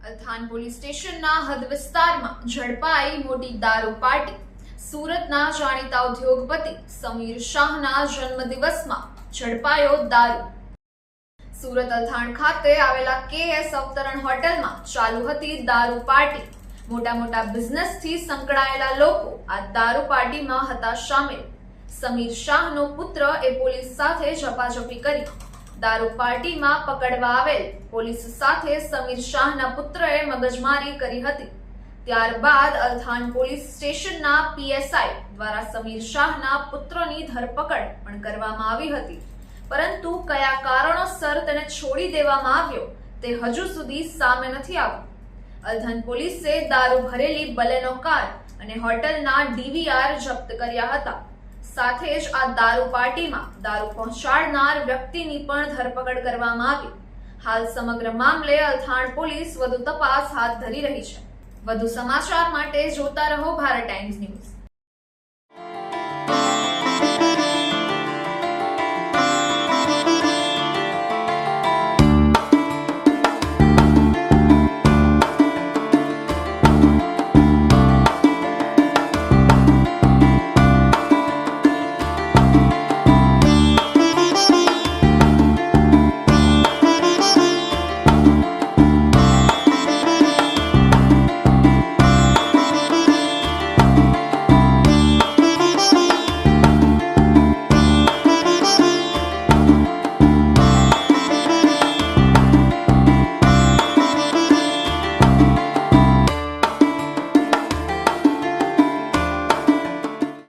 Althan police સ્ટેશનના હદ વિસ્તારમાં ઝડપાઈ મોટી દારૂ પાર્ટી। સુરતના જાણીતા ઉદ્યોગપતિ સમીર શાહના જન્મદિવસમાં ઝડપાયો દારૂ। સુરત અલથાણ ખાતે આવેલા KS અવતરણ હોટલમાં ચાલુ હતી દારૂ પાર્ટી। મોટા મોટા બિઝનેસથી સંકળાયેલા લોકો આ દારૂ પાર્ટીમાં હતા શામેલ। સમીર શાહનો પુત્ર એ પોલીસ સાથે ઝપાઝપી કરી। દારૂ પાર્ટીમાં પકડવા આવેલ પોલીસ સાથે સમીર શાહના પુત્રએ મગજમારી કરી હતી। ત્યારબાદ અલથાણ પોલીસ સ્ટેશનના PSI દ્વારા સમીર શાહના પુત્રની ધરપકડ પણ કરવામાં આવી હતી, પરંતુ કયા કારણોસર તેને છોડી દેવામાં આવ્યો તે હજુ સુધી સામે નથી આવ્યું। અલથાણ પોલીસે દારૂ ભરેલી બલેનો કાર અને હોટલના DVR જપ્ત કર્યા હતા। સાથે જ આ દારૂ પાર્ટીમાં દારૂ પહોંચાડનાર વ્યક્તિની પણ ધરપકડ કરવામાં આવી। હાલ સમગ્ર મામલે અલથાણ પોલીસ વધુ તપાસ હાથ ધરી રહી છે। વધુ સમાચાર માટે જોતા રહો ભારત ટાઈમ્સ ન્યૂઝ।